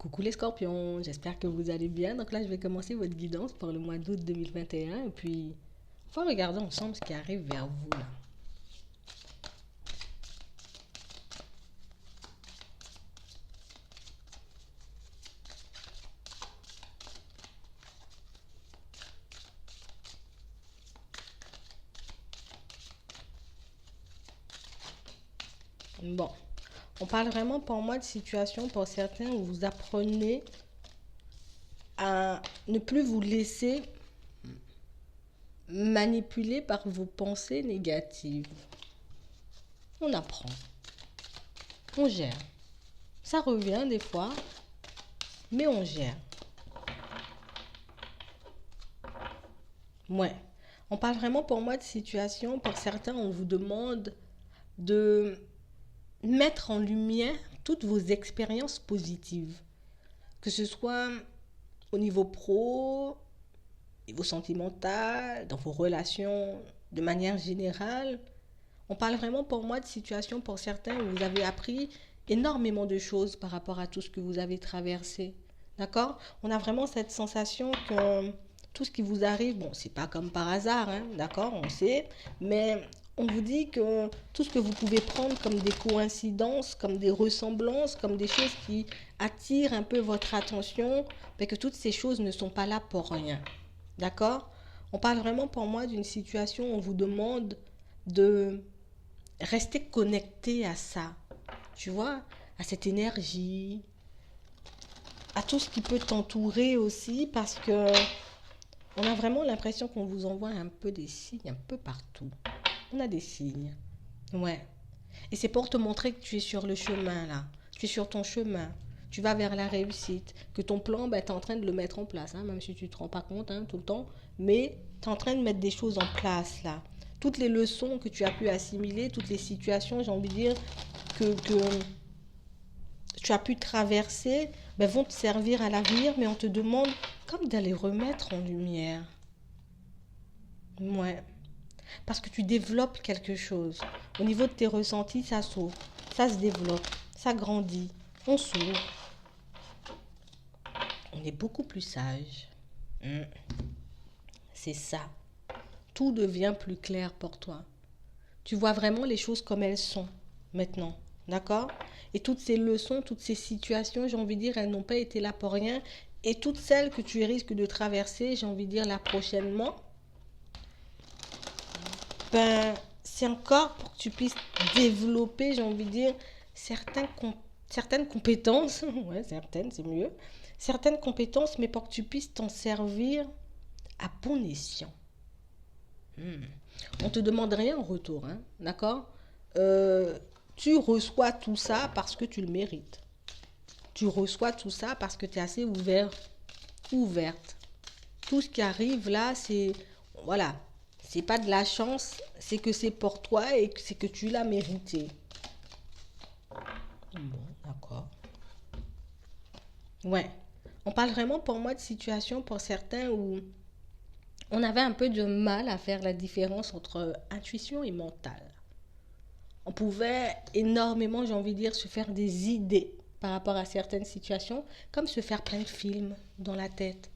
Coucou les scorpions, j'espère que vous allez bien. Donc là, je vais commencer votre guidance pour le mois d'août 2021 et puis on va regarder ensemble ce qui arrive vers vous là. Bon, on parle vraiment pour moi de situation pour certains où vous apprenez à ne plus vous laisser manipuler par vos pensées négatives. On apprend, on gère. Ça revient des fois, mais on gère. Ouais. On parle vraiment pour moi de situation. Pour certains, on vous demande de mettre en lumière toutes vos expériences positives. Que ce soit au niveau pro, niveau sentimental, dans vos relations de manière générale. On parle vraiment pour moi de situation pour certains où vous avez appris énormément de choses par rapport à tout ce que vous avez traversé. D'accord? On a vraiment cette sensation que tout ce qui vous arrive, bon, c'est pas comme par hasard, hein, d'accord, on sait, mais on vous dit que tout ce que vous pouvez prendre comme des coïncidences, comme des ressemblances, comme des choses qui attirent un peu votre attention, mais que toutes ces choses ne sont pas là pour rien. D'accord? On parle vraiment pour moi d'une situation où on vous demande de rester connecté à ça, tu vois, à cette énergie, à tout ce qui peut t'entourer aussi, parce que on a vraiment l'impression qu'on vous envoie un peu des signes un peu partout. On a des signes, ouais. Et c'est pour te montrer que tu es sur le chemin là, tu es sur ton chemin, tu vas vers la réussite, que ton plan, ben, tu es en train de le mettre en place, hein, même si tu ne te rends pas compte hein, tout le temps, mais tu es en train de mettre des choses en place là. Toutes les leçons que tu as pu assimiler, toutes les situations, j'ai envie de dire, que tu as pu traverser, ben, vont te servir à l'avenir, mais on te demande comme d'aller remettre en lumière. Ouais. Parce que tu développes quelque chose. Au niveau de tes ressentis, ça s'ouvre, ça se développe, ça grandit, on s'ouvre, on est beaucoup plus sage. Mm. C'est ça. Tout devient plus clair pour toi. Tu vois vraiment les choses comme elles sont maintenant. D'accord? Et toutes ces leçons, toutes ces situations, j'ai envie de dire, elles n'ont pas été là pour rien. Et toutes celles que tu risques de traverser, j'ai envie de dire là prochainement, ben, c'est encore pour que tu puisses développer, j'ai envie de dire, certaines compétences. Ouais, certaines, c'est mieux. Certaines compétences, mais pour que tu puisses t'en servir à bon escient. Hmm. On ne te demande rien en retour, hein, d'accord? Euh, Tu reçois tout ça parce que tu le mérites. Tu reçois tout ça parce que tu es assez ouvert, ouverte. Tout ce qui arrive là, c'est... Voilà. C'est pas de la chance, c'est que c'est pour toi et que c'est que tu l'as mérité. Bon, d'accord. Ouais. On parle vraiment pour moi de situation pour certains où on avait un peu de mal à faire la différence entre intuition et mental. On pouvait énormément, j'ai envie de dire, se faire des idées par rapport à certaines situations, comme se faire plein de films dans la tête.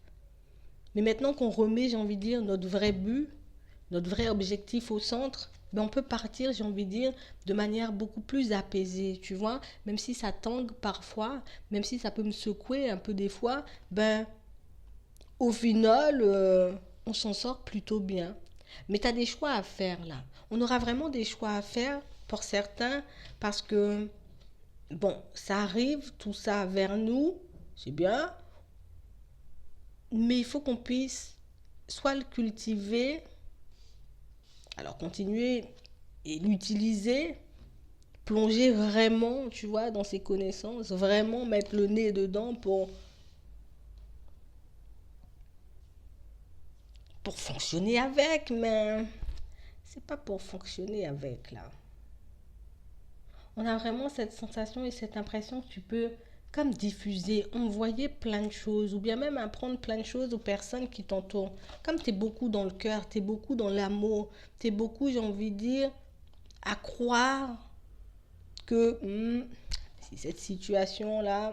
Mais maintenant qu'on remet, j'ai envie de dire, notre vrai but, notre vrai objectif au centre, ben on peut partir, j'ai envie de dire, de manière beaucoup plus apaisée, tu vois. Même si ça tangue parfois, même si ça peut me secouer un peu des fois, ben au final, on s'en sort plutôt bien. Mais tu as des choix à faire là. On aura vraiment des choix à faire pour certains parce que, bon, ça arrive, tout ça vers nous, c'est bien, mais il faut qu'on puisse soit le cultiver, alors continuer et l'utiliser, plonger vraiment, tu vois, dans ses connaissances, vraiment mettre le nez dedans pour fonctionner avec, mais c'est pas pour fonctionner avec là. On a vraiment cette sensation et cette impression que tu peux comme diffuser, envoyer plein de choses ou bien même apprendre plein de choses aux personnes qui t'entourent. Comme tu es beaucoup dans le cœur, tu es beaucoup dans l'amour, tu es beaucoup, j'ai envie de dire, à croire que si cette situation-là,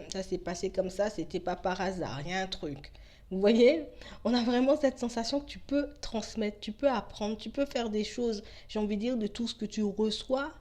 ça s'est passé comme ça, c'était pas par hasard, il y a un truc. Vous voyez, on a vraiment cette sensation que tu peux transmettre, tu peux apprendre, tu peux faire des choses, j'ai envie de dire, de tout ce que tu reçois.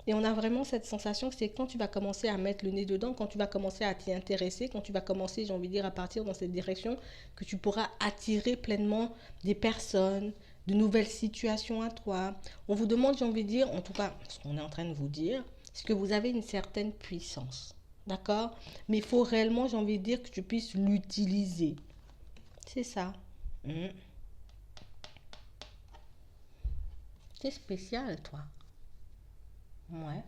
Et on a vraiment cette sensation que c'est quand tu vas commencer à mettre le nez dedans, quand tu vas commencer à t'y intéresser, quand tu vas commencer, j'ai envie de dire, à partir dans cette direction, que tu pourras attirer pleinement des personnes, de nouvelles situations à toi. On vous demande, j'ai envie de dire, en tout cas, ce qu'on est en train de vous dire, c'est que vous avez une certaine puissance. D'accord? Mais il faut réellement, j'ai envie de dire, que tu puisses l'utiliser. C'est ça. Mmh. C'est spécial, toi. Ouais,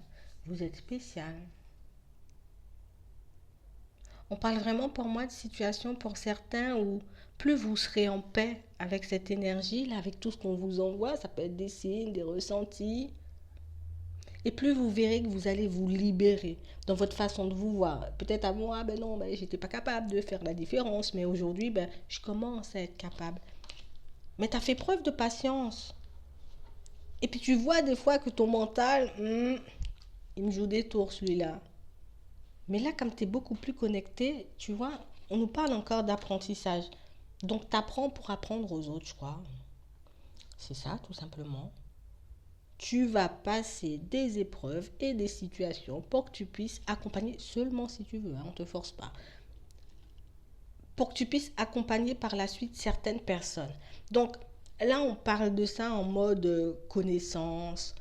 vous êtes spécial. On parle vraiment pour moi de situation pour certains où plus vous serez en paix avec cette énergie, là, avec tout ce qu'on vous envoie, ça peut être des signes, des ressentis, et plus vous verrez que vous allez vous libérer dans votre façon de vous voir. Peut-être à moi, ben non, ben, j'étais pas capable de faire la différence, mais aujourd'hui, ben, je commence à être capable. Mais tu as fait preuve de patience. Et puis tu vois des fois que ton mental, il me joue des tours celui-là. Mais là, comme tu es beaucoup plus connecté, tu vois, on nous parle encore d'apprentissage. Donc, tu apprends pour apprendre aux autres, je crois. C'est ça, tout simplement. Tu vas passer des épreuves et des situations pour que tu puisses accompagner, seulement si tu veux, hein, on ne te force pas, pour que tu puisses accompagner par la suite certaines personnes. Donc, là, on parle de ça en mode connaissance,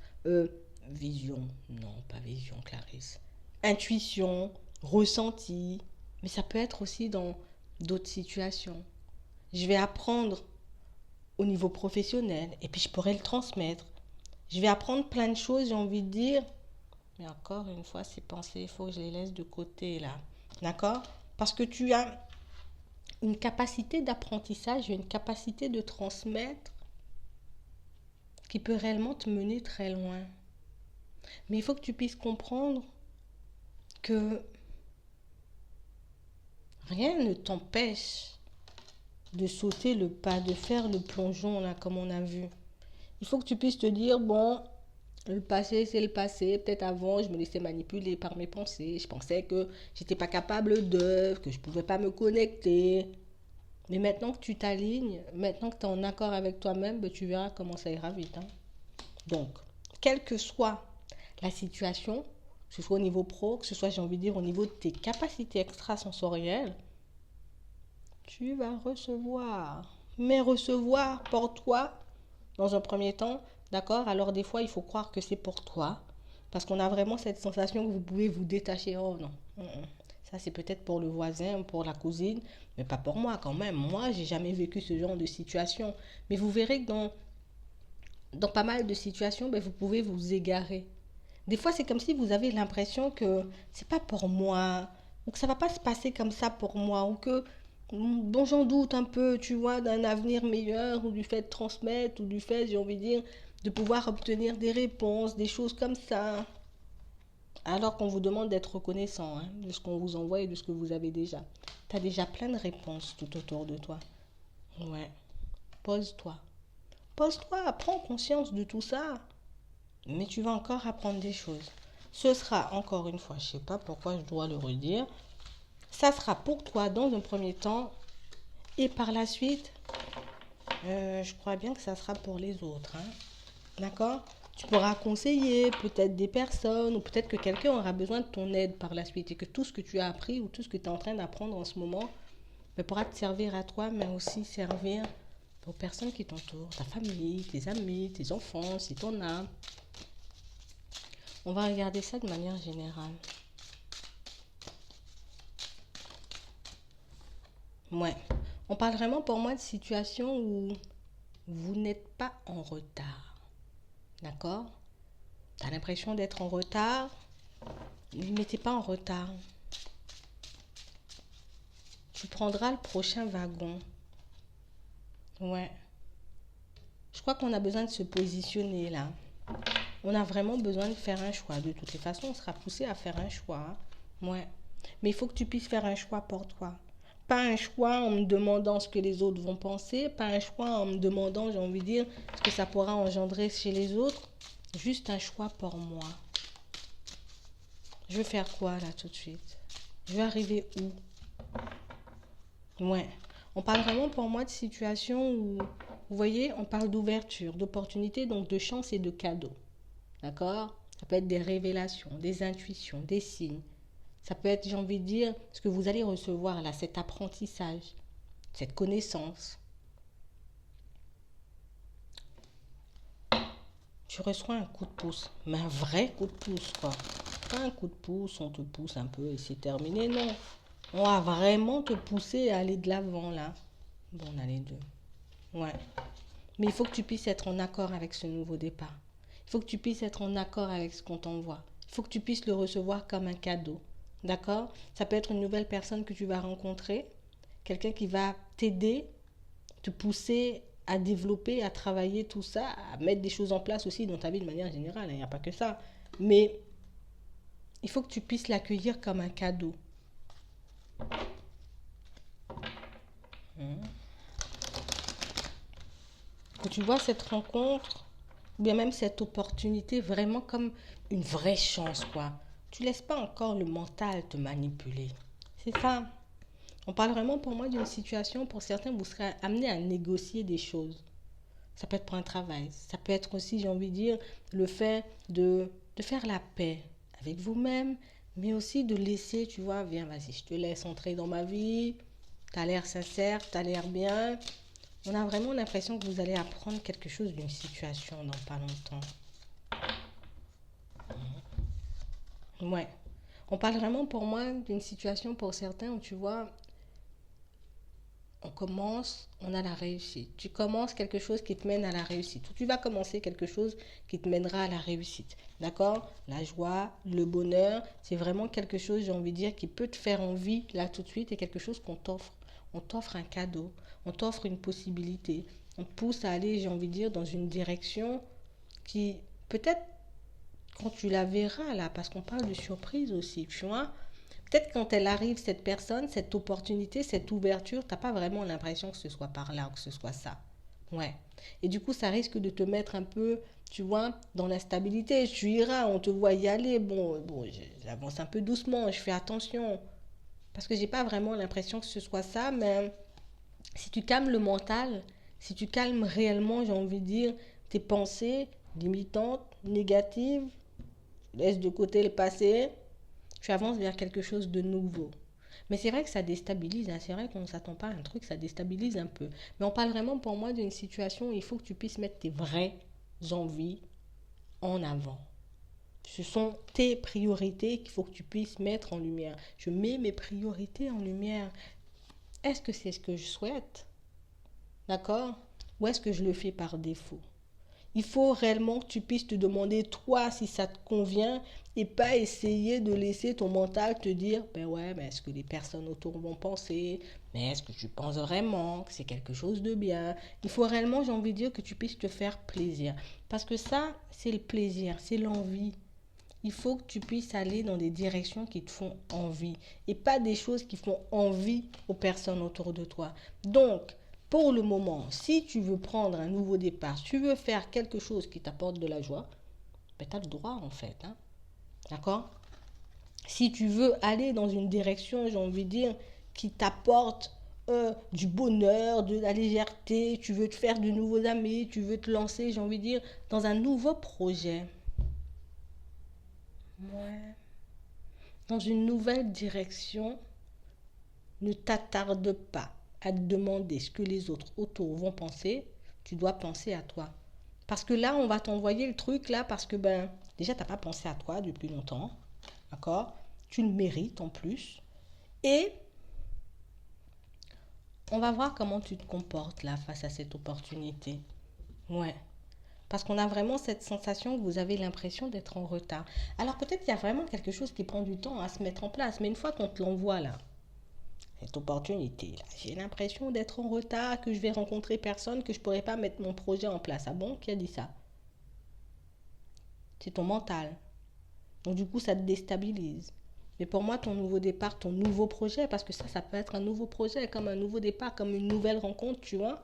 vision. Non, pas vision, Clarisse. Intuition, ressenti. Mais ça peut être aussi dans d'autres situations. Je vais apprendre au niveau professionnel et puis je pourrais le transmettre. Je vais apprendre plein de choses, j'ai envie de dire. Mais encore une fois, ces pensées, il faut que je les laisse de côté là. D'accord? Parce que tu as une capacité d'apprentissage, une capacité de transmettre qui peut réellement te mener très loin. Mais il faut que tu puisses comprendre que rien ne t'empêche de sauter le pas, de faire le plongeon là comme on a vu. Il faut que tu puisses te dire, bon, le passé c'est le passé. Peut-être avant je me laissais manipuler par mes pensées. Je pensais que j'étais pas capable que je pouvais pas me connecter. Mais maintenant que tu t'alignes, maintenant que tu es en accord avec toi-même, ben, tu verras comment ça ira vite. Hein. Donc, quelle que soit la situation, que ce soit au niveau pro, que ce soit, j'ai envie de dire, au niveau de tes capacités extrasensorielles, tu vas recevoir. Mais recevoir pour toi, dans un premier temps, d'accord? Alors des fois, il faut croire que c'est pour toi, parce qu'on a vraiment cette sensation que vous pouvez vous détacher. Oh non, ça c'est peut-être pour le voisin, pour la cousine, mais pas pour moi quand même. Moi, j'ai jamais vécu ce genre de situation. Mais vous verrez que dans pas mal de situations, ben, vous pouvez vous égarer. Des fois, c'est comme si vous avez l'impression que c'est pas pour moi, ou que ça va pas se passer comme ça pour moi, ou que, bon, j'en doute un peu, tu vois, d'un avenir meilleur, ou du fait de transmettre, ou du fait, j'ai envie de dire, de pouvoir obtenir des réponses, des choses comme ça. Alors qu'on vous demande d'être reconnaissant hein, de ce qu'on vous envoie et de ce que vous avez déjà. Tu as déjà plein de réponses tout autour de toi. Ouais. Pose-toi. Pose-toi, prends conscience de tout ça. Mais tu vas encore apprendre des choses. Ce sera, encore une fois, je ne sais pas pourquoi je dois le redire, ça sera pour toi dans un premier temps et par la suite, je crois bien que ça sera pour les autres. Hein. D'accord? Tu pourras conseiller peut-être des personnes ou peut-être que quelqu'un aura besoin de ton aide par la suite et que tout ce que tu as appris ou tout ce que tu es en train d'apprendre en ce moment pourra te servir à toi, mais aussi servir aux personnes qui t'entourent, ta famille, tes amis, tes enfants, si tu en as. On va regarder ça de manière générale. Ouais. On parle vraiment pour moi de situations où vous n'êtes pas en retard. D'accord? Tu as l'impression d'être en retard, mais tu n'es pas en retard. Tu prendras le prochain wagon. Ouais. Je crois qu'on a besoin de se positionner là. On a vraiment besoin de faire un choix. De toutes les façons, on sera poussé à faire un choix. Hein. Ouais. Mais il faut que tu puisses faire un choix pour toi. Pas un choix en me demandant ce que les autres vont penser. Pas un choix en me demandant, j'ai envie de dire, ce que ça pourra engendrer chez les autres. Juste un choix pour moi. Je veux faire quoi là tout de suite? Je veux arriver où? Ouais. On parle vraiment pour moi de situation où, vous voyez, on parle d'ouverture, d'opportunité, donc de chance et de cadeau. D'accord? Ça peut être des révélations, des intuitions, des signes. Ça peut être, j'ai envie de dire, ce que vous allez recevoir là, cet apprentissage, cette connaissance. Tu reçois un coup de pouce, mais un vrai coup de pouce, quoi. Pas un coup de pouce, on te pousse un peu et c'est terminé, non. On va vraiment te pousser à aller de l'avant, là. Bon, on a les deux. Ouais. Mais il faut que tu puisses être en accord avec ce nouveau départ. Il faut que tu puisses être en accord avec ce qu'on t'envoie. Il faut que tu puisses le recevoir comme un cadeau. D'accord? Ça peut être une nouvelle personne que tu vas rencontrer, quelqu'un qui va t'aider, te pousser à développer, à travailler tout ça, à mettre des choses en place aussi dans ta vie de manière générale. Il n'y a pas que ça. Mais il faut que tu puisses l'accueillir comme un cadeau. Que tu vois cette rencontre, ou bien même cette opportunité vraiment comme une vraie chance, quoi. Tu laisses pas encore le mental te manipuler. C'est ça. On parle vraiment pour moi d'une situation, pour certains, vous serez amené à négocier des choses. Ça peut être pour un travail. Ça peut être aussi, j'ai envie de dire, le fait de faire la paix avec vous-même, mais aussi de laisser, tu vois, viens, vas-y, je te laisse entrer dans ma vie. Tu as l'air sincère, tu as l'air bien. On a vraiment l'impression que vous allez apprendre quelque chose d'une situation dans pas longtemps. Ouais. On parle vraiment pour moi d'une situation pour certains où tu vois, on commence, on a la réussite. Tu commences quelque chose qui te mène à la réussite. Ou tu vas commencer quelque chose qui te mènera à la réussite. D'accord? La joie, le bonheur, c'est vraiment quelque chose, j'ai envie de dire, qui peut te faire envie là tout de suite et quelque chose qu'on t'offre. On t'offre un cadeau, on t'offre une possibilité. On te pousse à aller, j'ai envie de dire, dans une direction qui, peut-être, quand tu la verras là, parce qu'on parle de surprise aussi, tu vois, peut-être quand elle arrive, cette personne, cette opportunité, cette ouverture, tu n'as pas vraiment l'impression que ce soit par là ou que ce soit ça. Ouais. Et du coup, ça risque de te mettre un peu, tu vois, dans l'instabilité. Tu iras, on te voit y aller. Bon, j'avance un peu doucement, je fais attention. Parce que j'ai pas vraiment l'impression que ce soit ça, mais si tu calmes le mental, si tu calmes réellement, j'ai envie de dire, tes pensées limitantes, négatives, laisse de côté le passé, tu avances vers quelque chose de nouveau. Mais c'est vrai que ça déstabilise, hein. C'est vrai qu'on ne s'attend pas à un truc, ça déstabilise un peu. Mais on parle vraiment pour moi d'une situation où il faut que tu puisses mettre tes vraies envies en avant. Ce sont tes priorités qu'il faut que tu puisses mettre en lumière. Je mets mes priorités en lumière. Est-ce que c'est ce que je souhaite? D'accord? Ou est-ce que je le fais par défaut? Il faut réellement que tu puisses te demander toi si ça te convient et pas essayer de laisser ton mental te dire ben ouais, mais est-ce que les personnes autour vont penser? Mais est-ce que tu penses vraiment que c'est quelque chose de bien? Il faut réellement, j'ai envie de dire, que tu puisses te faire plaisir. Parce que ça, c'est le plaisir, c'est l'envie. Il faut que tu puisses aller dans des directions qui te font envie et pas des choses qui font envie aux personnes autour de toi. Donc, pour le moment, si tu veux prendre un nouveau départ, si tu veux faire quelque chose qui t'apporte de la joie, ben, tu as le droit en fait. Hein. D'accord? Si tu veux aller dans une direction, j'ai envie de dire, qui t'apporte du bonheur, de la légèreté, tu veux te faire de nouveaux amis, tu veux te lancer, j'ai envie de dire, dans un nouveau projet. Ouais. Dans une nouvelle direction, ne t'attarde pas à te demander ce que les autres autour vont penser, tu dois penser à toi. Parce que là, on va t'envoyer le truc là parce que ben déjà t'as pas pensé à toi depuis longtemps, d'accord? Tu le mérites en plus. Et on va voir comment tu te comportes là face à cette opportunité. Ouais. Parce qu'on a vraiment cette sensation que vous avez l'impression d'être en retard. Alors peut-être qu'il y a vraiment quelque chose qui prend du temps à se mettre en place, mais une fois qu'on te l'envoie là, cette opportunité là, j'ai l'impression d'être en retard, que je vais rencontrer personne, que je ne pourrai pas mettre mon projet en place. Ah bon? Qui a dit ça? C'est ton mental. Donc du coup, ça te déstabilise. Mais pour moi, ton nouveau départ, ton nouveau projet, parce que ça peut être un nouveau projet, comme un nouveau départ, comme une nouvelle rencontre, tu vois.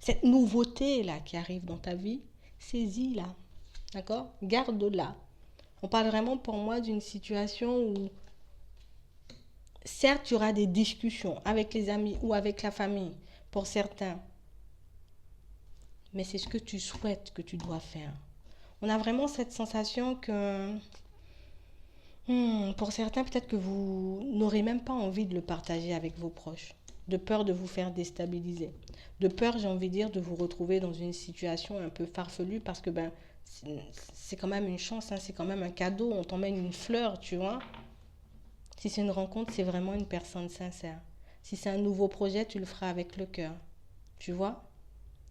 Cette nouveauté-là qui arrive dans ta vie, saisis-la. D'accord? Garde-la. On parle vraiment pour moi d'une situation où, certes, tu auras des discussions avec les amis ou avec la famille, pour certains, mais c'est ce que tu souhaites que tu dois faire. On a vraiment cette sensation que, pour certains, peut-être que vous n'aurez même pas envie de le partager avec vos proches, de peur de vous faire déstabiliser, de peur, j'ai envie de dire, de vous retrouver dans une situation un peu farfelue parce que c'est quand même une chance, hein, c'est quand même un cadeau, on t'emmène une fleur, tu vois. Si c'est une rencontre, c'est vraiment une personne sincère. Si c'est un nouveau projet, tu le feras avec le cœur, tu vois.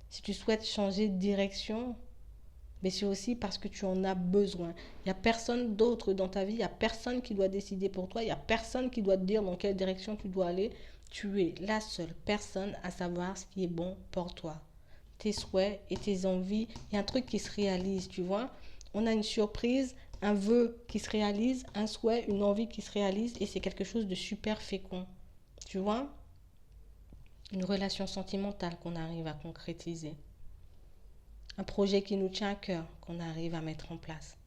Si tu souhaites changer de direction, mais c'est aussi parce que tu en as besoin. Il n'y a personne d'autre dans ta vie, il n'y a personne qui doit décider pour toi, il n'y a personne qui doit te dire dans quelle direction tu dois aller. Tu es la seule personne à savoir ce qui est bon pour toi. Tes souhaits et tes envies, il y a un truc qui se réalise, tu vois. On a une surprise, un vœu qui se réalise, un souhait, une envie qui se réalise et c'est quelque chose de super fécond. Tu vois, une relation sentimentale qu'on arrive à concrétiser. Un projet qui nous tient à cœur, qu'on arrive à mettre en place.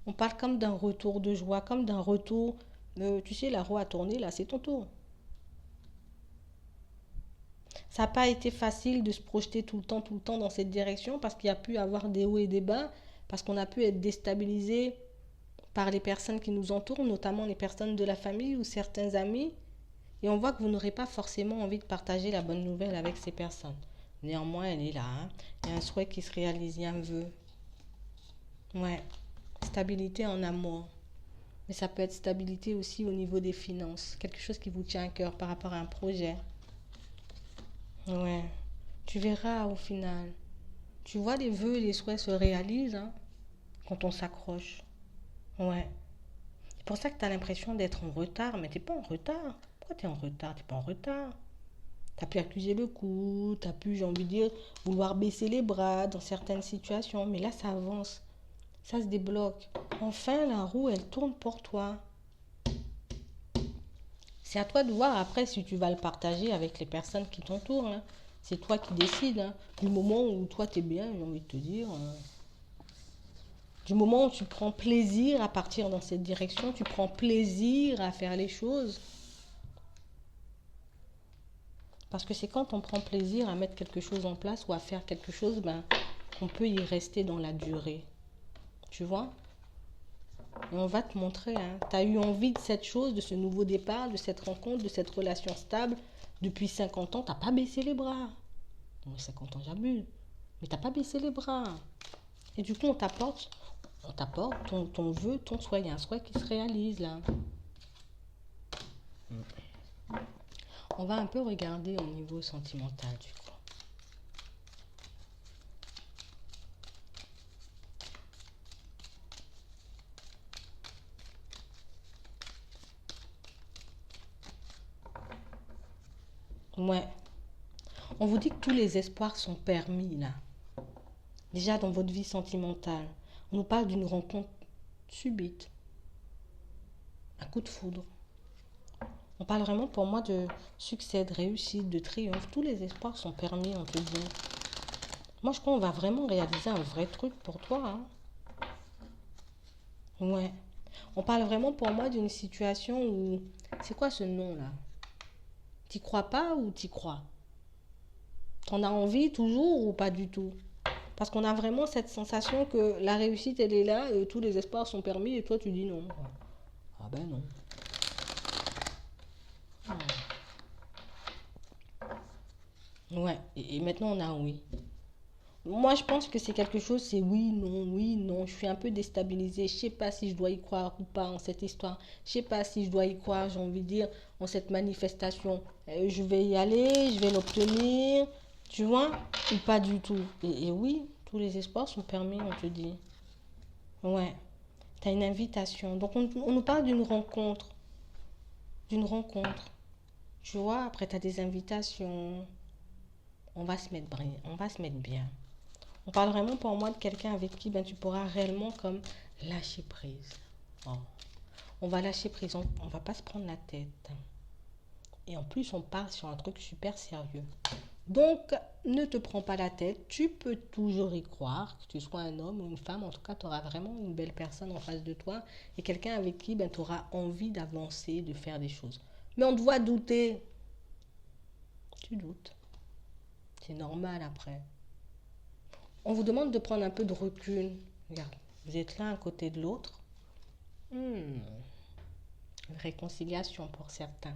On parle comme d'un retour de joie, comme d'un retour. Tu sais, la roue a tourné, là, c'est ton tour. Ça n'a pas été facile de se projeter tout le temps dans cette direction parce qu'il y a pu avoir des hauts et des bas, parce qu'on a pu être déstabilisé par les personnes qui nous entourent, notamment les personnes de la famille ou certains amis. Et on voit que vous n'aurez pas forcément envie de partager la bonne nouvelle avec ces personnes. Néanmoins, elle est là, hein. Il y a un souhait qui se réalise, il y a un vœu. Ouais, stabilité en amour. Mais ça peut être stabilité aussi au niveau des finances. Quelque chose qui vous tient à cœur par rapport à un projet. Ouais, tu verras au final. Tu vois, les vœux et les souhaits se réalisent, hein, quand on s'accroche. Ouais. C'est pour ça que tu as l'impression d'être en retard, mais t'es pas en retard. Pourquoi tu es en retard? T'es pas en retard. Tu as pu accuser le coup, tu as pu, j'ai envie de dire, vouloir baisser les bras dans certaines situations, mais là, ça avance. Ça se débloque. Enfin, la roue, elle tourne pour toi. C'est à toi de voir après si tu vas le partager avec les personnes qui t'entourent, hein. C'est toi qui décides, hein. Du moment où toi, tu es bien, j'ai envie de te dire. Du moment où tu prends plaisir à partir dans cette direction, tu prends plaisir à faire les choses. Parce que c'est quand on prend plaisir à mettre quelque chose en place ou à faire quelque chose, qu'on peut y rester dans la durée. Tu vois? Et on va te montrer, hein. Tu as eu envie de cette chose, de ce nouveau départ, de cette rencontre, de cette relation stable. Depuis 50 ans, tu n'as pas baissé les bras. Non, 50 ans, j'abuse. Mais tu n'as pas baissé les bras. Et du coup, on t'apporte ton vœu, ton souhait. Il y a un souhait qui se réalise là. On va un peu regarder au niveau sentimental du coup. Ouais. On vous dit que tous les espoirs sont permis là. Déjà dans votre vie sentimentale. On nous parle d'une rencontre subite. Un coup de foudre. On parle vraiment pour moi de succès, de réussite, de triomphe. Tous les espoirs sont permis, on te dit. Moi, je crois qu'on va vraiment réaliser un vrai truc pour toi, hein. Ouais. On parle vraiment pour moi d'une situation où... C'est quoi ce nom-là? T'y crois pas ou t'y crois? T'en as envie toujours ou pas du tout? Parce qu'on a vraiment cette sensation que la réussite, elle est là, tous les espoirs sont permis et toi, tu dis non. Ah ben non. Ouais, et maintenant on a oui. Moi, je pense que c'est quelque chose, c'est oui, non, oui, non. Je suis un peu déstabilisée. Je sais pas si je dois y croire ou pas en cette histoire. Je sais pas si je dois y croire, j'ai envie de dire, en cette manifestation. Je vais y aller, je vais l'obtenir, tu vois, ou pas du tout. Et oui, tous les espoirs sont permis, on te dit. Ouais, t'as une invitation. Donc, on nous parle d'une rencontre. D'une rencontre. Tu vois, après, t'as des invitations. On va se mettre bien. On va se mettre bien. On parle vraiment pour moi de quelqu'un avec qui tu pourras réellement comme lâcher prise. Oh. On va lâcher prise, on ne va pas se prendre la tête. Et en plus, on part sur un truc super sérieux. Donc, ne te prends pas la tête, tu peux toujours y croire, que tu sois un homme ou une femme, en tout cas, tu auras vraiment une belle personne en face de toi et quelqu'un avec qui ben, tu auras envie d'avancer, de faire des choses. Mais on te voit douter, tu doutes, c'est normal après. On vous demande de prendre un peu de recul. Regarde, vous êtes l'un à côté de l'autre. Hmm, une réconciliation pour certains.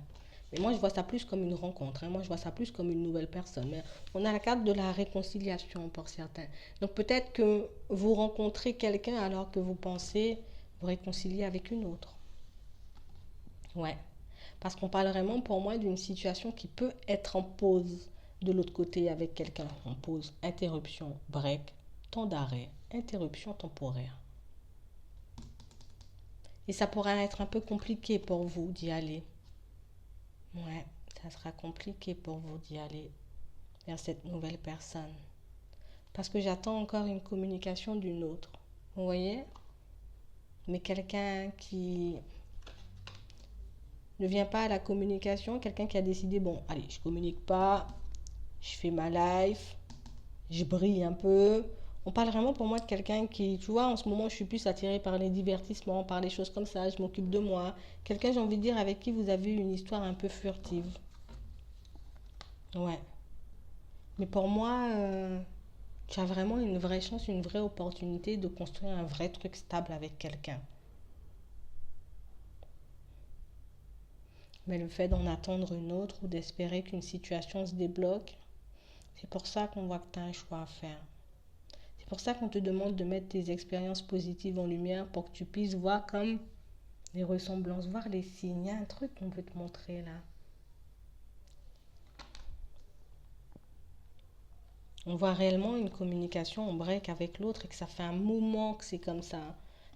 Mais moi, je vois ça plus comme une rencontre, hein. Moi, je vois ça plus comme une nouvelle personne. Mais on a la carte de la réconciliation pour certains. Donc peut-être que vous rencontrez quelqu'un alors que vous pensez vous réconcilier avec une autre. Ouais. Parce qu'on parle vraiment pour moi d'une situation qui peut être en pause de l'autre côté avec quelqu'un. En pause, interruption, break, temps d'arrêt, interruption temporaire. Et ça pourrait être un peu compliqué pour vous d'y aller. Ouais, ça sera compliqué pour vous d'y aller vers cette nouvelle personne. Parce que j'attends encore une communication d'une autre. Vous voyez? Mais quelqu'un qui ne vient pas à la communication, quelqu'un qui a décidé, bon, allez, je communique pas, je fais ma life, je brille un peu. On parle vraiment pour moi de quelqu'un qui, tu vois, en ce moment, je suis plus attirée par les divertissements, par les choses comme ça, je m'occupe de moi. Quelqu'un, j'ai envie de dire, avec qui vous avez une histoire un peu furtive. Ouais. Mais pour moi, tu as vraiment une vraie chance, une vraie opportunité de construire un vrai truc stable avec quelqu'un. Mais le fait d'en attendre une autre ou d'espérer qu'une situation se débloque, c'est pour ça qu'on voit que tu as un choix à faire. C'est pour ça qu'on te demande de mettre tes expériences positives en lumière pour que tu puisses voir comme les ressemblances, voir les signes. Il y a un truc qu'on veut te montrer là. On voit réellement une communication en break avec l'autre et que ça fait un moment que c'est comme ça.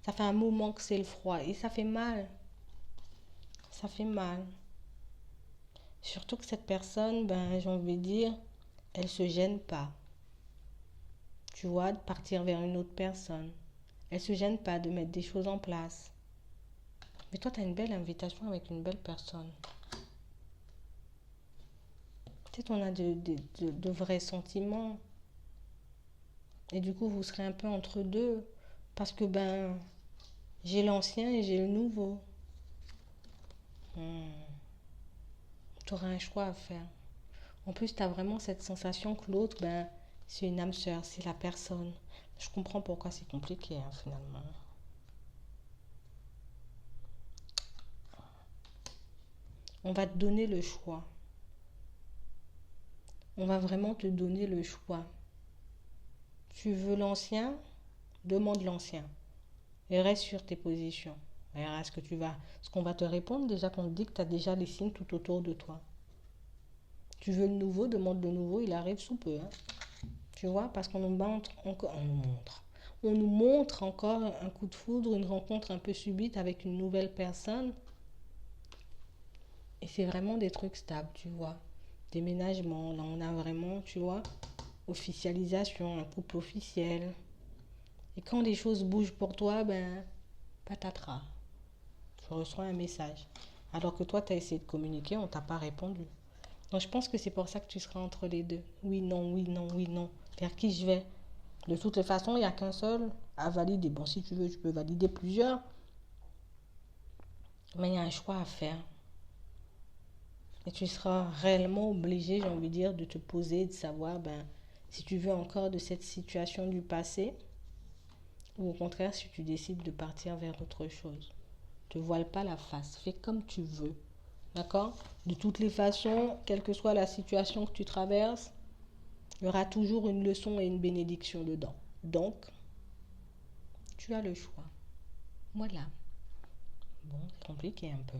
Ça fait un moment que c'est le froid et ça fait mal. Ça fait mal. Surtout que cette personne, ben, j'ai envie de dire, elle se gêne pas. Tu vois, de partir vers une autre personne. Elle se gêne pas de mettre des choses en place. Mais toi, tu as une belle invitation avec une belle personne. Peut-être on a de vrais sentiments. Et du coup, vous serez un peu entre deux. Parce que, ben, j'ai l'ancien et j'ai le nouveau. Tu auras un choix à faire. En plus, tu as vraiment cette sensation que l'autre, ben, c'est une âme sœur, c'est la personne. Je comprends pourquoi c'est compliqué, hein, finalement. On va te donner le choix. On va vraiment te donner le choix. Tu veux l'ancien? Demande l'ancien. Et reste sur tes positions. Regarde ce qu'on va te répondre déjà qu'on te dit que tu as déjà les signes tout autour de toi. Tu veux le nouveau? Demande le nouveau, il arrive sous peu, hein. Tu vois, parce qu'on nous montre encore, on nous montre encore un coup de foudre, une rencontre un peu subite avec une nouvelle personne. Et c'est vraiment des trucs stables, tu vois. Déménagement, là on a vraiment, tu vois, officialisation, un couple officiel. Et quand les choses bougent pour toi, ben, patatras. Tu reçois un message. Alors que toi, tu as essayé de communiquer, on t'a pas répondu. Donc je pense que c'est pour ça que tu seras entre les deux. Oui, non, oui, non, oui, non. Vers qui je vais? De toutes les façons, il n'y a qu'un seul à valider. Bon, si tu veux, tu peux valider plusieurs. Mais il y a un choix à faire. Et tu seras réellement obligé, j'ai envie de dire, de te poser, de savoir ben, si tu veux encore de cette situation du passé ou au contraire si tu décides de partir vers autre chose. Ne te voile pas la face, fais comme tu veux. D'accord? De toutes les façons, quelle que soit la situation que tu traverses, il y aura toujours une leçon et une bénédiction dedans. Donc, tu as le choix. Voilà. Bon, c'est compliqué un peu.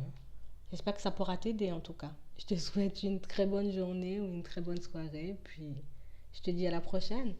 J'espère que ça pourra t'aider en tout cas. Je te souhaite une très bonne journée ou une très bonne soirée. Puis, je te dis à la prochaine.